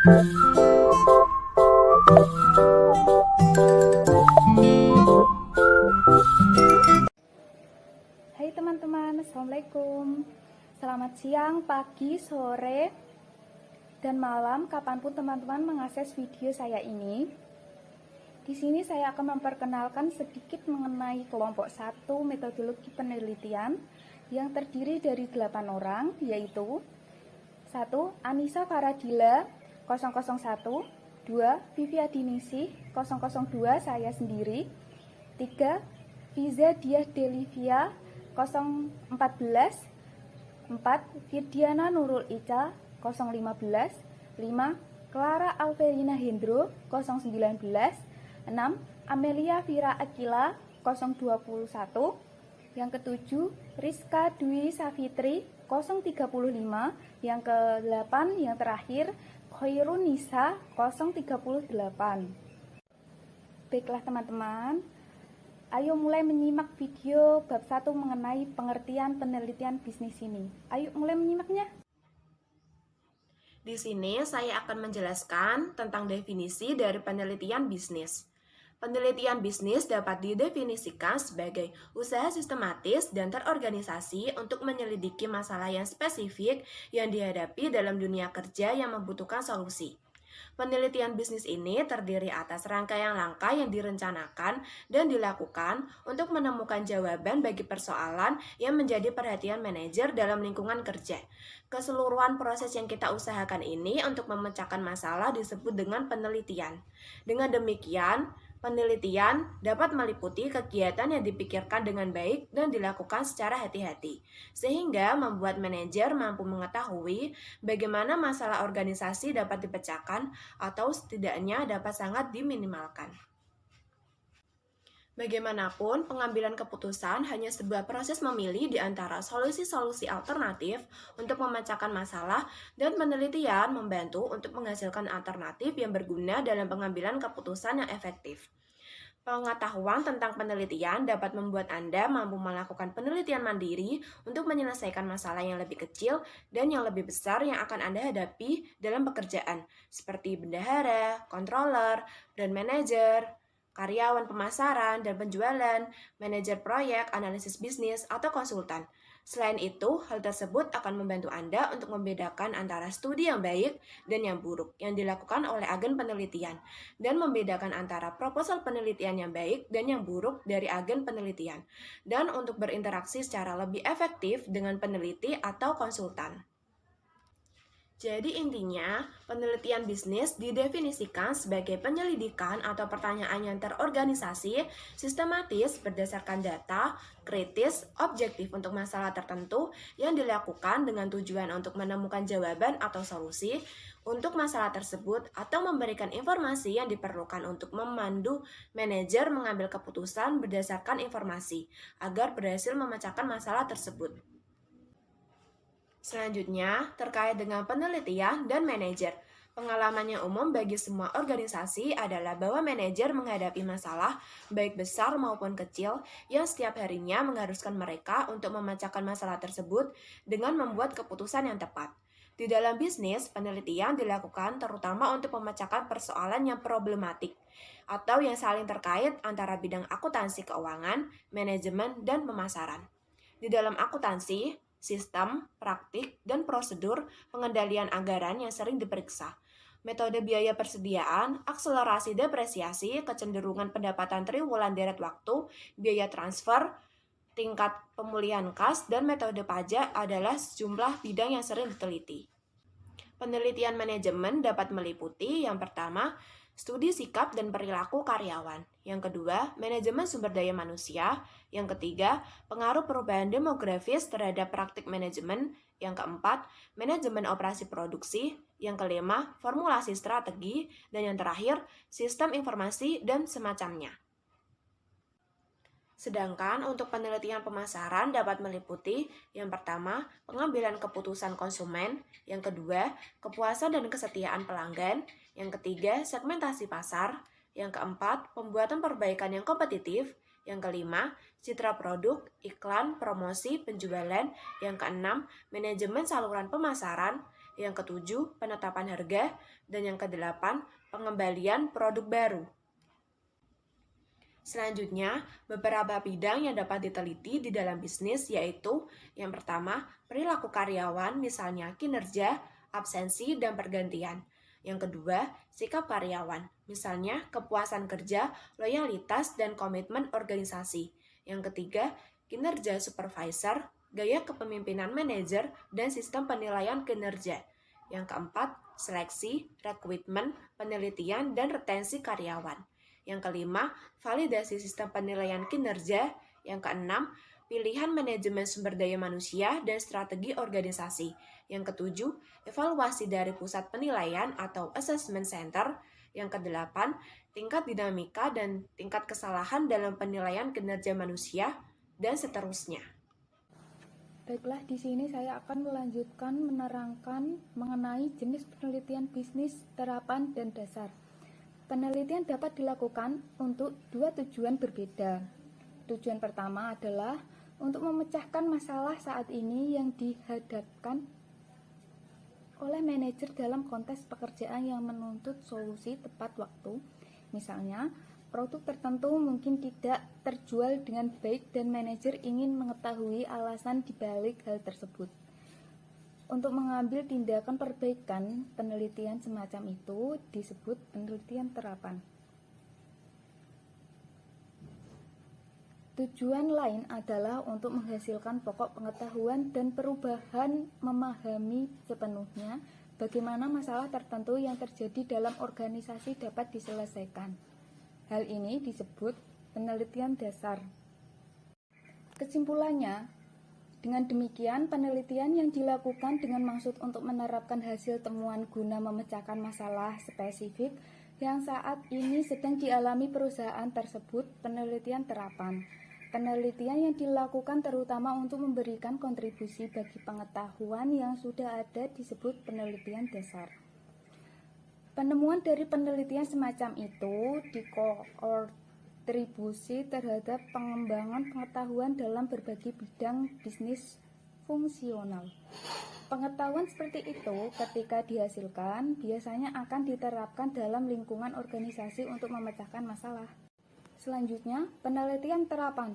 Hai teman-teman, Assalamualaikum. Selamat siang, pagi, sore, dan malam kapanpun teman-teman mengakses video saya ini. Di sini saya akan memperkenalkan sedikit mengenai kelompok 1 metodologi penelitian yang terdiri dari 8 orang, yaitu 1. Anissa Faradila 001, 2. Vivi Adinisi 002, saya sendiri, 3. Fiza Diah Delivia 014, 4. Firdiana Nurul Ica 015, 5. Clara Alverina Hendro 019, 6. Amelia Vira Akila 021, yang ketujuh Rizka Dwi Safitri 035, yang ke-8 yang terakhir Khairun Nisa 038. Baiklah teman-teman, ayo mulai menyimak video bab 1 mengenai pengertian penelitian bisnis ini. Ayo mulai menyimaknya. Di sini saya akan menjelaskan tentang definisi dari penelitian bisnis. Penelitian bisnis dapat didefinisikan sebagai usaha sistematis dan terorganisasi untuk menyelidiki masalah yang spesifik yang dihadapi dalam dunia kerja yang membutuhkan solusi. Penelitian bisnis ini terdiri atas rangkaian langkah yang direncanakan dan dilakukan untuk menemukan jawaban bagi persoalan yang menjadi perhatian manajer dalam lingkungan kerja. Keseluruhan proses yang kita usahakan ini untuk memecahkan masalah disebut dengan penelitian. Dengan demikian, penelitian dapat meliputi kegiatan yang dipikirkan dengan baik dan dilakukan secara hati-hati, sehingga membuat manajer mampu mengetahui bagaimana masalah organisasi dapat dipecahkan atau setidaknya dapat sangat diminimalkan. Bagaimanapun, pengambilan keputusan hanya sebuah proses memilih di antara solusi-solusi alternatif untuk memecahkan masalah, dan penelitian membantu untuk menghasilkan alternatif yang berguna dalam pengambilan keputusan yang efektif. Pengetahuan tentang penelitian dapat membuat Anda mampu melakukan penelitian mandiri untuk menyelesaikan masalah yang lebih kecil dan yang lebih besar yang akan Anda hadapi dalam pekerjaan, seperti bendahara, controller, brand manager, karyawan pemasaran dan penjualan, manajer proyek, analisis bisnis, atau konsultan. Selain itu, hal tersebut akan membantu Anda untuk membedakan antara studi yang baik dan yang buruk yang dilakukan oleh agen penelitian, dan membedakan antara proposal penelitian yang baik dan yang buruk dari agen penelitian, dan untuk berinteraksi secara lebih efektif dengan peneliti atau konsultan. Jadi intinya, penelitian bisnis didefinisikan sebagai penyelidikan atau pertanyaan yang terorganisasi, sistematis berdasarkan data, kritis, objektif untuk masalah tertentu yang dilakukan dengan tujuan untuk menemukan jawaban atau solusi untuk masalah tersebut atau memberikan informasi yang diperlukan untuk memandu manajer mengambil keputusan berdasarkan informasi agar berhasil memecahkan masalah tersebut. Selanjutnya, terkait dengan penelitian dan manajer. Pengalamannya umum bagi semua organisasi adalah bahwa manajer menghadapi masalah, baik besar maupun kecil, yang setiap harinya mengharuskan mereka untuk memecahkan masalah tersebut dengan membuat keputusan yang tepat. Di dalam bisnis, penelitian dilakukan terutama untuk memecahkan persoalan yang problematik atau yang saling terkait antara bidang akuntansi keuangan, manajemen, dan pemasaran. Di dalam akuntansi, sistem, praktik, dan prosedur pengendalian anggaran yang sering diperiksa. Metode biaya persediaan, akselerasi depresiasi, kecenderungan pendapatan triwulan deret waktu, biaya transfer, tingkat pemulihan kas, dan metode pajak adalah sejumlah bidang yang sering diteliti. Penelitian manajemen dapat meliputi yang pertama, studi sikap dan perilaku karyawan. Yang kedua, manajemen sumber daya manusia. Yang ketiga, pengaruh perubahan demografis terhadap praktik manajemen. Yang keempat, manajemen operasi produksi. Yang kelima, formulasi strategi. Dan yang terakhir, sistem informasi dan semacamnya. Sedangkan untuk penelitian pemasaran dapat meliputi yang pertama, pengambilan keputusan konsumen, yang kedua, kepuasan dan kesetiaan pelanggan, yang ketiga, segmentasi pasar, yang keempat, pembuatan perbaikan yang kompetitif, yang kelima, citra produk, iklan, promosi, penjualan, yang keenam, manajemen saluran pemasaran, yang ketujuh, penetapan harga, dan yang kedelapan, pengembalian produk baru. Selanjutnya, beberapa bidang yang dapat diteliti di dalam bisnis yaitu yang pertama, perilaku karyawan, misalnya kinerja, absensi, dan pergantian. Yang kedua, sikap karyawan, misalnya kepuasan kerja, loyalitas, dan komitmen organisasi. Yang ketiga, kinerja supervisor, gaya kepemimpinan manajer, dan sistem penilaian kinerja. Yang keempat, seleksi, rekrutmen, penelitian, dan retensi karyawan. Yang kelima, validasi sistem penilaian kinerja. Yang keenam, pilihan manajemen sumber daya manusia dan strategi organisasi. Yang ketujuh, evaluasi dari pusat penilaian atau assessment center. Yang kedelapan, tingkat dinamika dan tingkat kesalahan dalam penilaian kinerja manusia, dan seterusnya. Baiklah, di sini saya akan melanjutkan menerangkan mengenai jenis penelitian bisnis, terapan, dan dasar. Penelitian dapat dilakukan untuk dua tujuan berbeda. Tujuan pertama adalah untuk memecahkan masalah saat ini yang dihadapkan oleh manajer dalam konteks pekerjaan yang menuntut solusi tepat waktu. Misalnya, produk tertentu mungkin tidak terjual dengan baik dan manajer ingin mengetahui alasan dibalik hal tersebut. Untuk mengambil tindakan perbaikan, penelitian semacam itu disebut penelitian terapan. Tujuan lain adalah untuk menghasilkan pokok pengetahuan dan perubahan memahami sepenuhnya bagaimana masalah tertentu yang terjadi dalam organisasi dapat diselesaikan. Hal ini disebut penelitian dasar. Kesimpulannya, dengan demikian, penelitian yang dilakukan dengan maksud untuk menerapkan hasil temuan guna memecahkan masalah spesifik yang saat ini sedang dialami perusahaan tersebut penelitian terapan. Penelitian yang dilakukan terutama untuk memberikan kontribusi bagi pengetahuan yang sudah ada disebut penelitian dasar. Penemuan dari penelitian semacam itu kontribusi terhadap pengembangan pengetahuan dalam berbagai bidang bisnis fungsional. Pengetahuan seperti itu ketika dihasilkan biasanya akan diterapkan dalam lingkungan organisasi untuk memecahkan masalah. Selanjutnya, penelitian terapan.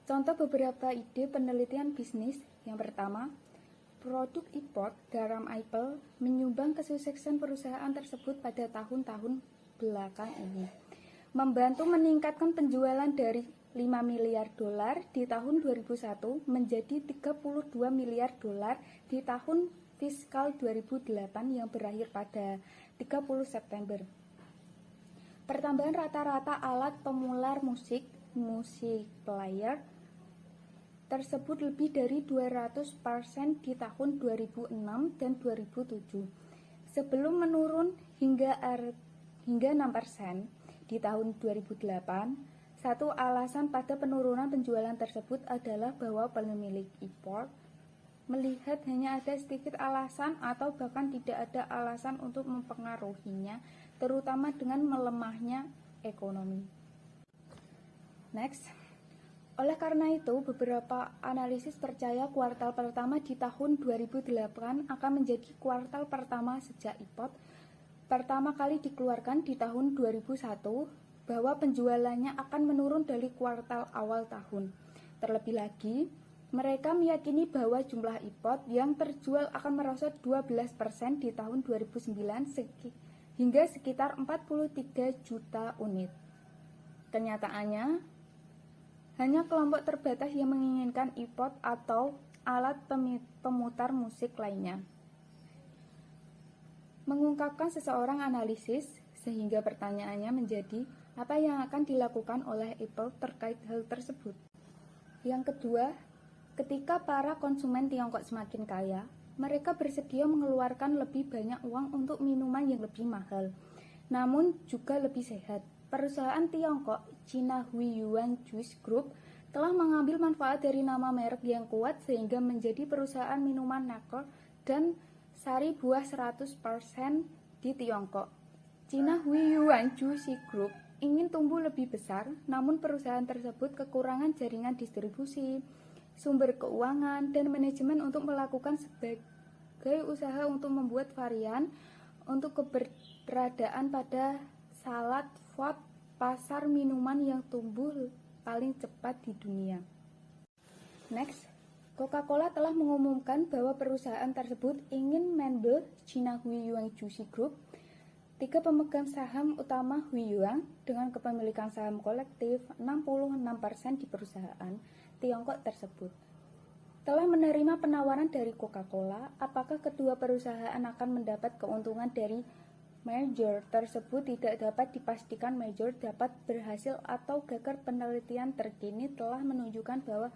Contoh beberapa ide penelitian bisnis. Yang pertama, produk import garam Apple menyumbang kesuksesan perusahaan tersebut pada tahun-tahun belakang ini, membantu meningkatkan penjualan dari 5 miliar dolar di tahun 2001 menjadi 32 miliar dolar di tahun fiskal 2008 yang berakhir pada 30 September. Pertambahan rata-rata alat pemular musik player tersebut lebih dari 200% di tahun 2006 dan 2007, sebelum menurun hingga 6% di tahun 2008. Satu alasan pada penurunan penjualan tersebut adalah bahwa pemilik import melihat hanya ada sedikit alasan atau bahkan tidak ada alasan untuk mempengaruhinya, terutama dengan melemahnya ekonomi. Next. Oleh karena itu, beberapa analisis percaya kuartal pertama di tahun 2008 akan menjadi kuartal pertama sejak iPod pertama kali dikeluarkan di tahun 2001, bahwa penjualannya akan menurun dari kuartal awal tahun. Terlebih lagi, mereka meyakini bahwa jumlah iPod yang terjual akan merosot 12% di tahun 2009 hingga sekitar 43 juta unit. Kenyataannya, hanya kelompok terbatas yang menginginkan iPod atau alat pemutar musik lainnya. Mengungkapkan seseorang analisis, sehingga pertanyaannya menjadi apa yang akan dilakukan oleh Apple terkait hal tersebut. Yang kedua, ketika para konsumen Tiongkok semakin kaya, mereka bersedia mengeluarkan lebih banyak uang untuk minuman yang lebih mahal, namun juga lebih sehat. Perusahaan Tiongkok, China Huiyuan Juice Group, telah mengambil manfaat dari nama merek yang kuat sehingga menjadi perusahaan minuman nakel dan sari buah 100% di Tiongkok. China Huiyuan Juice Group ingin tumbuh lebih besar, namun perusahaan tersebut kekurangan jaringan distribusi, sumber keuangan, dan manajemen untuk melakukan sebagai usaha untuk membuat varian untuk keberadaan pada salad food, pasar minuman yang tumbuh paling cepat di dunia. Next, Coca-Cola telah mengumumkan bahwa perusahaan tersebut ingin mengambil China Huiyuan Juicy Group. 3 pemegang saham utama Huiyuan dengan kepemilikan saham kolektif 66% di perusahaan Tiongkok tersebut telah menerima penawaran dari Coca-Cola. Apakah kedua perusahaan akan mendapat keuntungan dari merger tersebut tidak dapat dipastikan. Merger dapat berhasil atau gagal. Penelitian terkini telah menunjukkan bahwa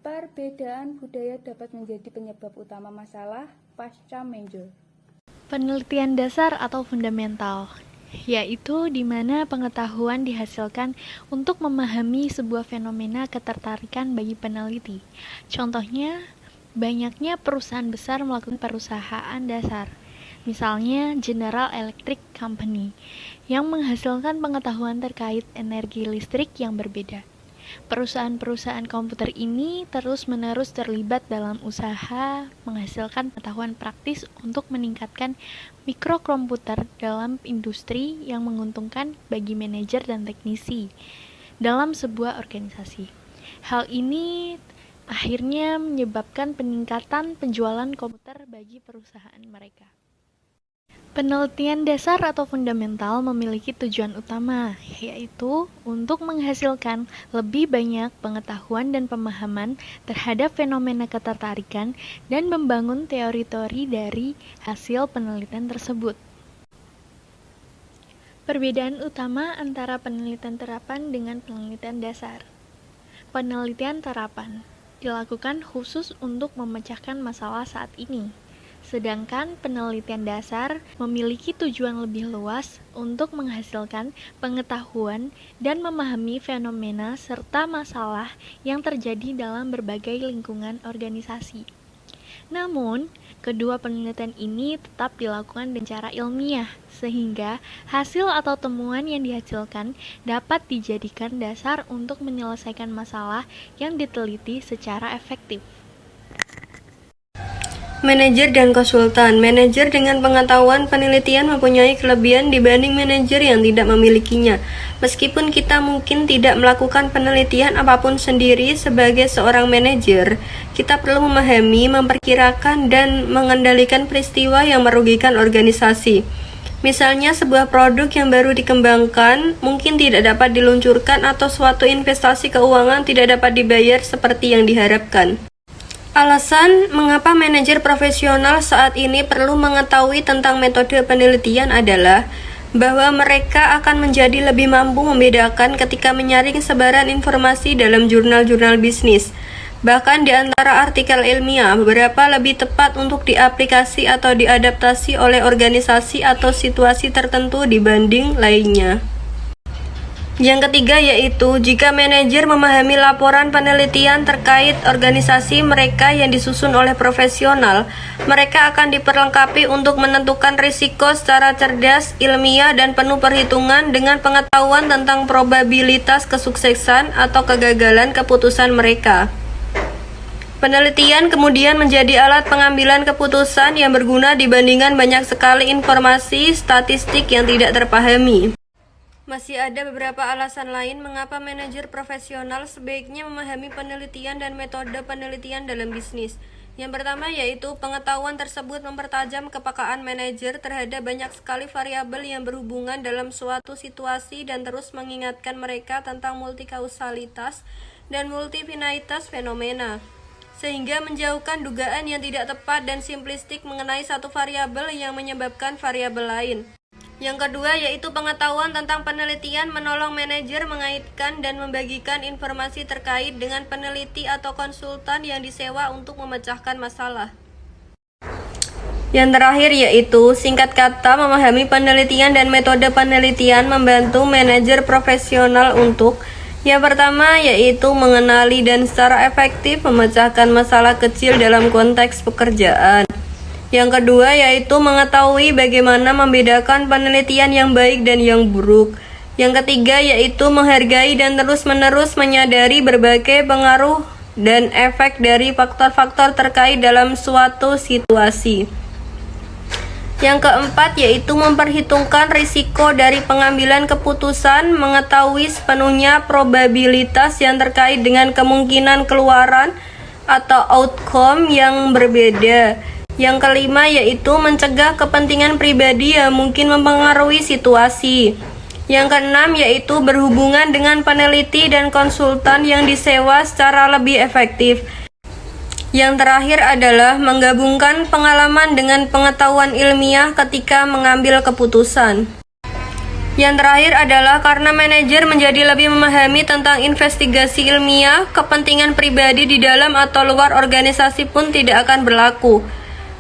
perbedaan budaya dapat menjadi penyebab utama masalah pasca merger. Penelitian dasar atau fundamental, yaitu di mana pengetahuan dihasilkan untuk memahami sebuah fenomena ketertarikan bagi peneliti. Contohnya, banyaknya perusahaan besar melakukan perusahaan dasar, misalnya General Electric Company, yang menghasilkan pengetahuan terkait energi listrik yang berbeda. Perusahaan-perusahaan komputer ini terus-menerus terlibat dalam usaha menghasilkan pengetahuan praktis untuk meningkatkan mikrokomputer dalam industri yang menguntungkan bagi manajer dan teknisi dalam sebuah organisasi. Hal ini akhirnya menyebabkan peningkatan penjualan komputer bagi perusahaan mereka. Penelitian dasar atau fundamental memiliki tujuan utama, yaitu untuk menghasilkan lebih banyak pengetahuan dan pemahaman terhadap fenomena ketertarikan dan membangun teori-teori dari hasil penelitian tersebut. Perbedaan utama antara penelitian terapan dengan penelitian dasar. Penelitian terapan dilakukan khusus untuk memecahkan masalah saat ini. Sedangkan penelitian dasar memiliki tujuan lebih luas untuk menghasilkan pengetahuan dan memahami fenomena serta masalah yang terjadi dalam berbagai lingkungan organisasi. Namun, kedua penelitian ini tetap dilakukan dengan cara ilmiah, sehingga hasil atau temuan yang dihasilkan dapat dijadikan dasar untuk menyelesaikan masalah yang diteliti secara efektif. Manajer dan konsultan. Manajer dengan pengetahuan penelitian mempunyai kelebihan dibanding manajer yang tidak memilikinya. Meskipun kita mungkin tidak melakukan penelitian apapun sendiri sebagai seorang manajer, kita perlu memahami, memperkirakan, dan mengendalikan peristiwa yang merugikan organisasi. Misalnya sebuah produk yang baru dikembangkan mungkin tidak dapat diluncurkan atau suatu investasi keuangan tidak dapat dibayar seperti yang diharapkan. Alasan mengapa manajer profesional saat ini perlu mengetahui tentang metode penelitian adalah bahwa mereka akan menjadi lebih mampu membedakan ketika menyaring sebaran informasi dalam jurnal-jurnal bisnis. Bahkan di antara artikel ilmiah, beberapa lebih tepat untuk diaplikasi atau diadaptasi oleh organisasi atau situasi tertentu dibanding lainnya. Yang ketiga yaitu, jika manajer memahami laporan penelitian terkait organisasi mereka yang disusun oleh profesional, mereka akan diperlengkapi untuk menentukan risiko secara cerdas, ilmiah, dan penuh perhitungan dengan pengetahuan tentang probabilitas kesuksesan atau kegagalan keputusan mereka. Penelitian kemudian menjadi alat pengambilan keputusan yang berguna dibandingkan banyak sekali informasi statistik yang tidak terpahami. Masih ada beberapa alasan lain mengapa manajer profesional sebaiknya memahami penelitian dan metode penelitian dalam bisnis. Yang pertama yaitu pengetahuan tersebut mempertajam kepekaan manajer terhadap banyak sekali variabel yang berhubungan dalam suatu situasi dan terus mengingatkan mereka tentang multikausalitas dan multifinalitas fenomena, sehingga menjauhkan dugaan yang tidak tepat dan simplistik mengenai satu variabel yang menyebabkan variabel lain. Yang kedua yaitu pengetahuan tentang penelitian menolong manajer mengaitkan dan membagikan informasi terkait dengan peneliti atau konsultan yang disewa untuk memecahkan masalah. Yang terakhir yaitu, singkat kata, memahami penelitian dan metode penelitian membantu manajer profesional untuk yang pertama yaitu mengenali dan secara efektif memecahkan masalah kecil dalam konteks pekerjaan. Yang kedua yaitu mengetahui bagaimana membedakan penelitian yang baik dan yang buruk. Yang ketiga yaitu menghargai dan terus-menerus menyadari berbagai pengaruh dan efek dari faktor-faktor terkait dalam suatu situasi. Yang keempat yaitu memperhitungkan risiko dari pengambilan keputusan, mengetahui sepenuhnya probabilitas yang terkait dengan kemungkinan keluaran atau outcome yang berbeda. Yang kelima yaitu mencegah kepentingan pribadi yang mungkin mempengaruhi situasi. Yang keenam yaitu berhubungan dengan peneliti dan konsultan yang disewa secara lebih efektif. Yang terakhir adalah menggabungkan pengalaman dengan pengetahuan ilmiah ketika mengambil keputusan. Yang terakhir adalah karena manajer menjadi lebih memahami tentang investigasi ilmiah, kepentingan pribadi di dalam atau luar organisasi pun tidak akan berlaku.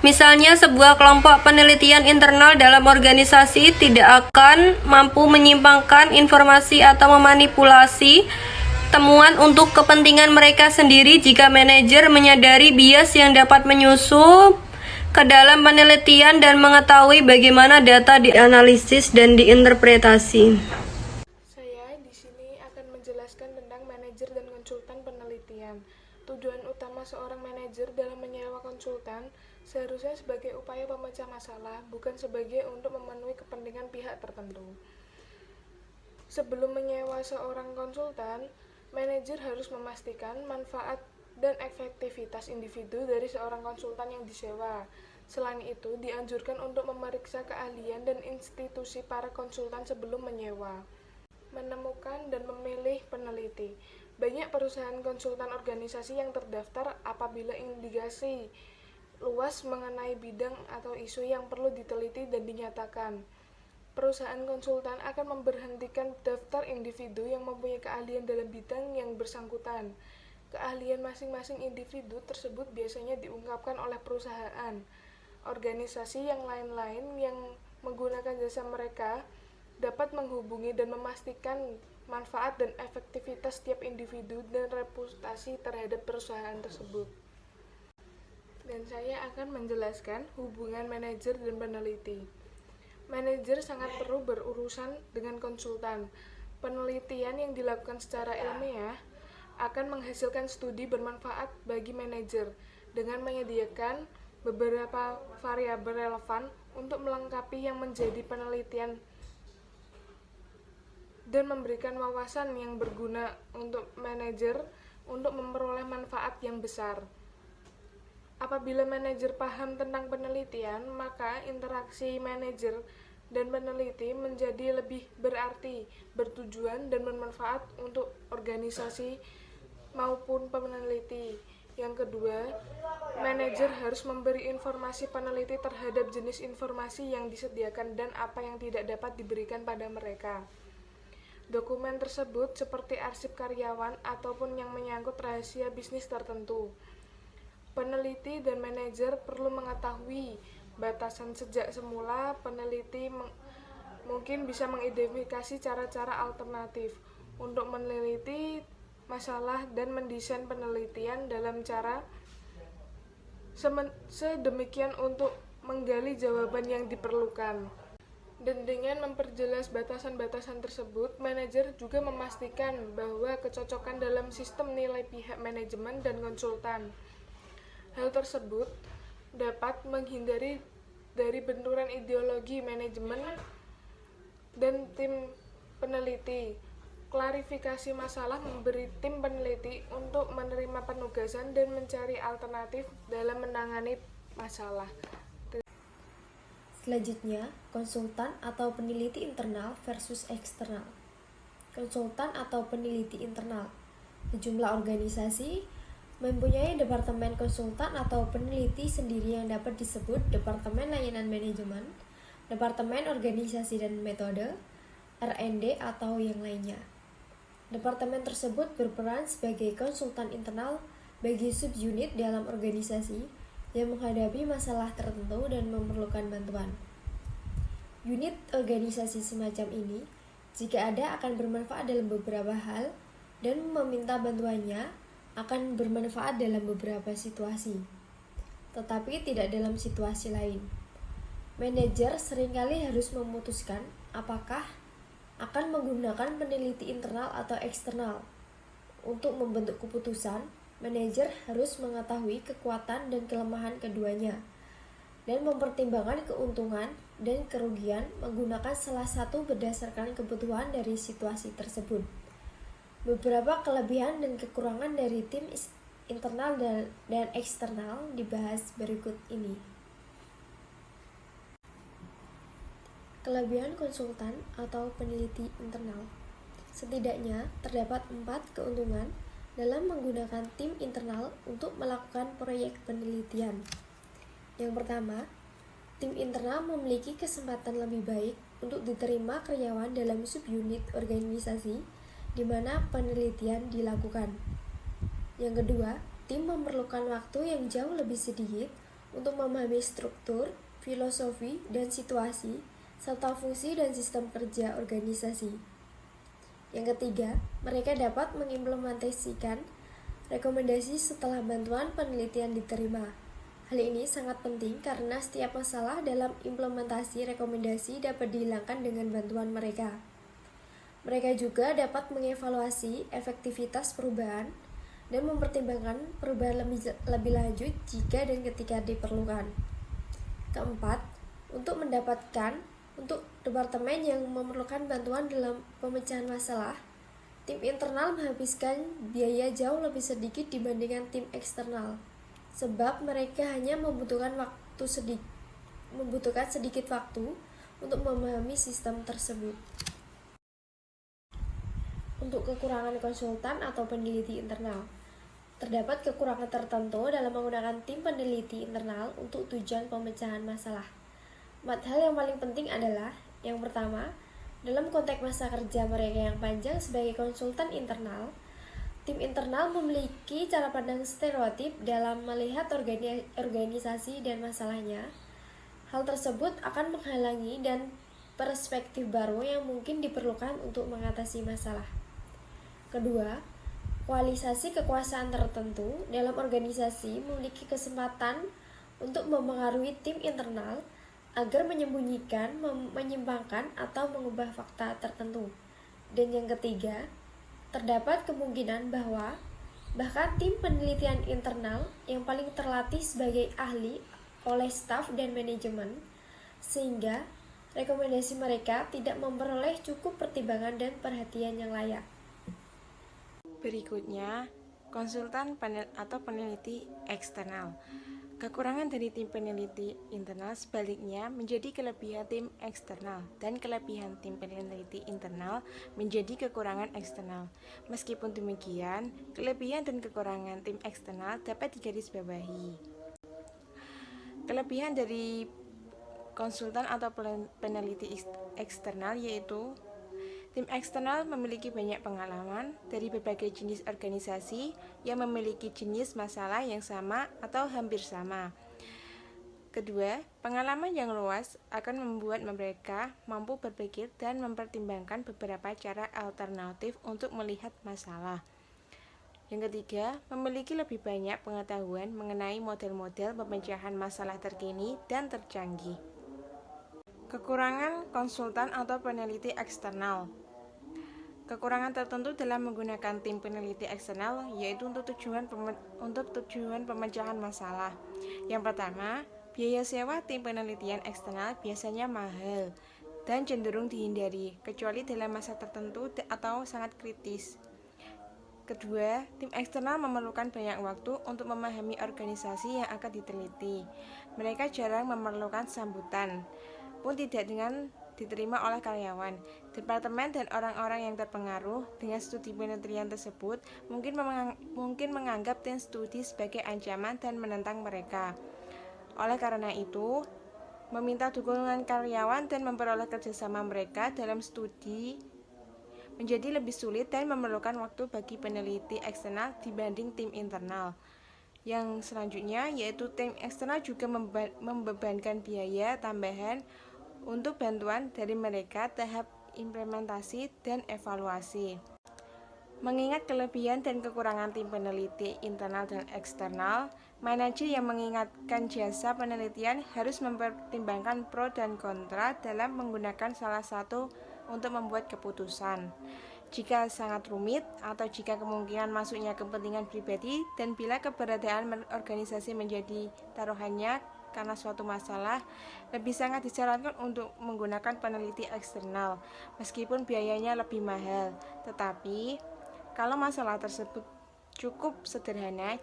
Misalnya, sebuah kelompok penelitian internal dalam organisasi tidak akan mampu menyimpangkan informasi atau memanipulasi temuan untuk kepentingan mereka sendiri jika manajer menyadari bias yang dapat menyusup ke dalam penelitian dan mengetahui bagaimana data dianalisis dan diinterpretasi. Saya di sini akan menjelaskan tentang manajer dan konsultan penelitian. Tujuan utama seorang manajer dalam menyewa konsultan seharusnya sebagai upaya pemecah masalah, bukan sebagai untuk memenuhi kepentingan pihak tertentu. Sebelum menyewa seorang konsultan, manajer harus memastikan manfaat dan efektivitas individu dari seorang konsultan yang disewa. Selain itu, dianjurkan untuk memeriksa keahlian dan institusi para konsultan sebelum menyewa. Menemukan dan memilih peneliti. Banyak perusahaan konsultan organisasi yang terdaftar apabila indikasi luas mengenai bidang atau isu yang perlu diteliti dan dinyatakan. Perusahaan konsultan akan memberhentikan daftar individu yang mempunyai keahlian dalam bidang yang bersangkutan. Keahlian masing-masing individu tersebut biasanya diungkapkan oleh perusahaan. Organisasi yang lain-lain yang menggunakan jasa mereka dapat menghubungi dan memastikan manfaat dan efektivitas setiap individu dan reputasi terhadap perusahaan tersebut. Dan saya akan menjelaskan hubungan manajer dan peneliti. Manajer sangat perlu berurusan dengan konsultan. Penelitian yang dilakukan secara ilmiah akan menghasilkan studi bermanfaat bagi manajer dengan menyediakan beberapa variabel relevan untuk melengkapi yang menjadi penelitian dan memberikan wawasan yang berguna untuk manajer untuk memperoleh manfaat yang besar. Apabila manajer paham tentang penelitian, maka interaksi manajer dan peneliti menjadi lebih berarti, bertujuan, dan bermanfaat untuk organisasi maupun peneliti. Yang kedua, manajer harus memberi informasi peneliti terhadap jenis informasi yang disediakan dan apa yang tidak dapat diberikan pada mereka. Dokumen tersebut seperti arsip karyawan ataupun yang menyangkut rahasia bisnis tertentu. Peneliti dan manajer perlu mengetahui batasan. Sejak semula, peneliti mungkin bisa mengidentifikasi cara-cara alternatif untuk meneliti masalah dan mendesain penelitian dalam cara sedemikian untuk menggali jawaban yang diperlukan. Dan dengan memperjelas batasan-batasan tersebut, manajer juga memastikan bahwa kecocokan dalam sistem nilai pihak manajemen dan konsultan. Hal tersebut dapat menghindari dari benturan ideologi manajemen dan tim peneliti. Klarifikasi masalah memberi tim peneliti untuk menerima penugasan dan mencari alternatif dalam menangani masalah. Selanjutnya, konsultan atau peneliti internal versus eksternal. Konsultan atau peneliti internal. Sejumlah organisasi mempunyai departemen konsultan atau peneliti sendiri yang dapat disebut Departemen Layanan Manajemen, Departemen Organisasi dan Metode, R&D atau yang lainnya. Departemen tersebut berperan sebagai konsultan internal bagi subunit dalam organisasi yang menghadapi masalah tertentu dan memerlukan bantuan. Unit organisasi semacam ini, jika ada, akan bermanfaat dalam beberapa hal dan meminta bantuannya akan bermanfaat dalam beberapa situasi, tetapi tidak dalam situasi lain. Manajer seringkali harus memutuskan apakah akan menggunakan peneliti internal atau eksternal untuk membentuk keputusan Manajer harus mengetahui kekuatan dan kelemahan keduanya dan mempertimbangkan keuntungan dan kerugian menggunakan salah satu berdasarkan kebutuhan dari situasi tersebut. Beberapa kelebihan dan kekurangan dari tim internal dan eksternal dibahas berikut ini. Kelebihan konsultan atau peneliti internal. Setidaknya terdapat 4 keuntungan dalam menggunakan tim internal untuk melakukan proyek penelitian. Yang pertama, tim internal memiliki kesempatan lebih baik untuk diterima karyawan dalam subunit organisasi di mana penelitian dilakukan. Yang kedua, tim memerlukan waktu yang jauh lebih sedikit untuk memahami struktur, filosofi, dan situasi, serta fungsi dan sistem kerja organisasi. Yang ketiga, mereka dapat mengimplementasikan rekomendasi setelah bantuan penelitian diterima. Hal ini sangat penting karena setiap masalah dalam implementasi rekomendasi dapat dihilangkan dengan bantuan mereka. Mereka juga dapat mengevaluasi efektivitas perubahan dan mempertimbangkan perubahan lebih lanjut jika dan ketika diperlukan. Keempat, untuk departemen yang memerlukan bantuan dalam pemecahan masalah, tim internal menghabiskan biaya jauh lebih sedikit dibandingkan tim eksternal, sebab mereka hanya membutuhkan sedikit waktu untuk memahami sistem tersebut. Untuk kekurangan konsultan atau peneliti internal, terdapat kekurangan tertentu dalam menggunakan tim peneliti internal untuk tujuan pemecahan masalah. 4 hal yang paling penting adalah, yang pertama, dalam konteks masa kerja mereka yang panjang sebagai konsultan internal, tim internal memiliki cara pandang stereotip dalam melihat organisasi dan masalahnya. Hal tersebut akan menghalangi dan perspektif baru yang mungkin diperlukan untuk mengatasi masalah. Kedua, koalisasi kekuasaan tertentu dalam organisasi memiliki kesempatan untuk memengaruhi tim internal agar menyembunyikan, menyimpangkan, atau mengubah fakta tertentu. Dan yang ketiga, terdapat kemungkinan bahwa bahkan tim penelitian internal yang paling terlatih sebagai ahli oleh staf dan manajemen, sehingga rekomendasi mereka tidak memperoleh cukup pertimbangan dan perhatian yang layak. Berikutnya, konsultan atau peneliti eksternal. Kekurangan dari tim peneliti internal sebaliknya menjadi kelebihan tim eksternal, dan kelebihan tim peneliti internal menjadi kekurangan eksternal. Meskipun demikian, kelebihan dan kekurangan tim eksternal dapat digarisbawahi. Kelebihan dari konsultan atau peneliti eksternal yaitu tim eksternal memiliki banyak pengalaman dari berbagai jenis organisasi yang memiliki jenis masalah yang sama atau hampir sama. Kedua, pengalaman yang luas akan membuat mereka mampu berpikir dan mempertimbangkan beberapa cara alternatif untuk melihat masalah. Yang ketiga, memiliki lebih banyak pengetahuan mengenai model-model pemecahan masalah terkini dan tercanggih. Kekurangan konsultan atau peneliti eksternal. Kekurangan tertentu dalam menggunakan tim peneliti eksternal yaitu untuk tujuan pemecahan masalah. Yang pertama, biaya sewa tim penelitian eksternal biasanya mahal dan cenderung dihindari, kecuali dalam masa tertentu atau sangat kritis. Kedua, tim eksternal memerlukan banyak waktu untuk memahami organisasi yang akan diteliti. Mereka jarang memerlukan sambutan, pun tidak dengan diterima oleh karyawan. Departemen dan orang-orang yang terpengaruh dengan studi penelitian tersebut mungkin menganggap tim studi sebagai ancaman dan menentang mereka. Oleh karena itu, meminta dukungan karyawan dan memperoleh kerjasama mereka dalam studi menjadi lebih sulit dan memerlukan waktu bagi peneliti eksternal dibanding tim internal. Yang selanjutnya yaitu tim eksternal juga membebankan biaya tambahan untuk bantuan dari mereka tahap implementasi dan evaluasi. Mengingat kelebihan dan kekurangan tim peneliti internal dan eksternal, manajer yang mengingatkan jasa penelitian harus mempertimbangkan pro dan kontra dalam menggunakan salah satu untuk membuat keputusan. jika sangat rumit atau jika kemungkinan masuknya kepentingan pribadi, dan bila keberadaan organisasi menjadi taruhannya karena suatu masalah, lebih sangat disarankan untuk menggunakan peneliti eksternal, meskipun biayanya lebih mahal. Tetapi, kalau masalah tersebut cukup sederhana,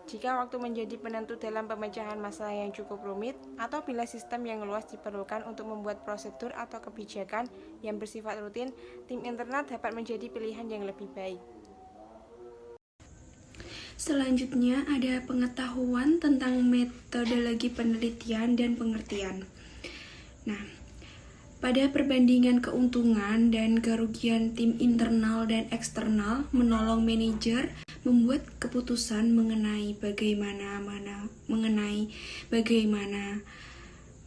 jika waktu menjadi penentu dalam pemecahan masalah yang cukup rumit, atau bila sistem yang luas diperlukan untuk membuat prosedur atau kebijakan yang bersifat rutin, tim internal dapat menjadi pilihan yang lebih baik. Selanjutnya ada pengetahuan tentang metodologi penelitian dan pengertian. Nah, pada perbandingan keuntungan dan kerugian tim internal dan eksternal menolong manajer membuat keputusan mengenai bagaimana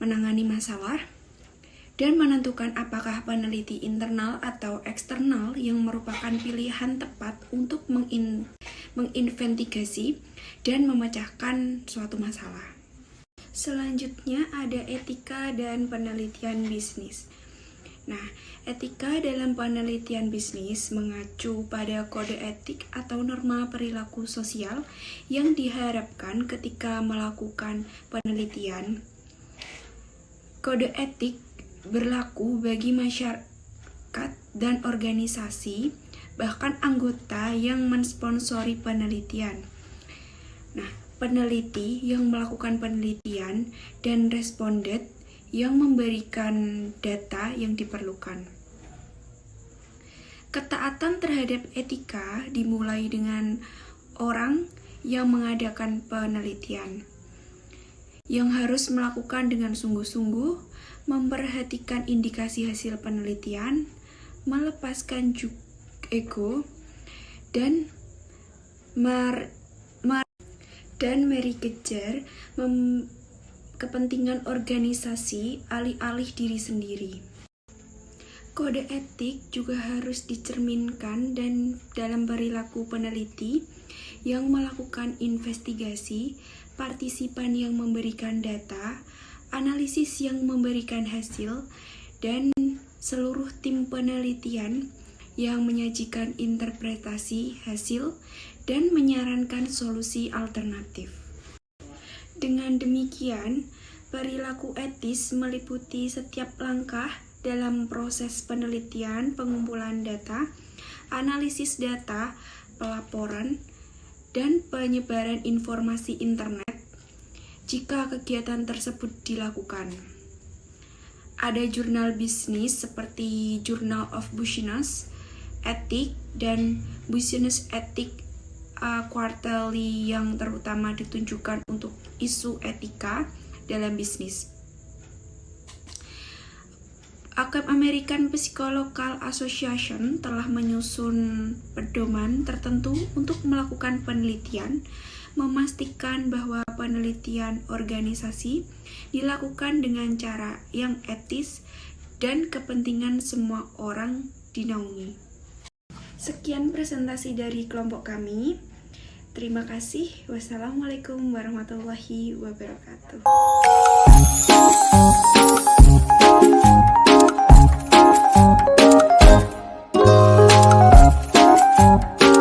menangani masalah dan menentukan apakah peneliti internal atau eksternal yang merupakan pilihan tepat untuk menginvestigasi dan memecahkan suatu masalah. Selanjutnya ada etika dan penelitian bisnis. Nah, etika dalam penelitian bisnis mengacu pada kode etik atau norma perilaku sosial yang diharapkan ketika melakukan penelitian. Kode etik berlaku bagi masyarakat dan organisasi, bahkan anggota yang mensponsori penelitian. Nah, peneliti yang melakukan penelitian dan responden yang memberikan data yang diperlukan. Ketaatan terhadap etika dimulai dengan orang yang mengadakan penelitian, yang harus melakukan dengan sungguh-sungguh, memperhatikan indikasi hasil penelitian, melepaskan ego, dan mengejar kepentingan organisasi alih-alih diri sendiri. Kode etik juga harus dicerminkan dan dalam perilaku peneliti yang melakukan investigasi, partisipan yang memberikan data, analisis yang memberikan hasil, dan seluruh tim penelitian yang menyajikan interpretasi hasil dan menyarankan solusi alternatif. Dengan demikian, perilaku etis meliputi setiap langkah dalam proses penelitian, pengumpulan data, analisis data, pelaporan, dan penyebaran informasi internet jika kegiatan tersebut dilakukan. Ada jurnal bisnis seperti Journal of Business Ethics dan Business Ethics Quarterly yang terutama ditunjukkan untuk isu etika dalam bisnis. American Psychological Association telah menyusun pedoman tertentu untuk melakukan penelitian, memastikan bahwa penelitian organisasi dilakukan dengan cara yang etis dan kepentingan semua orang dinaungi. Sekian presentasi dari kelompok kami. Terima kasih. Wassalamualaikum warahmatullahi wabarakatuh.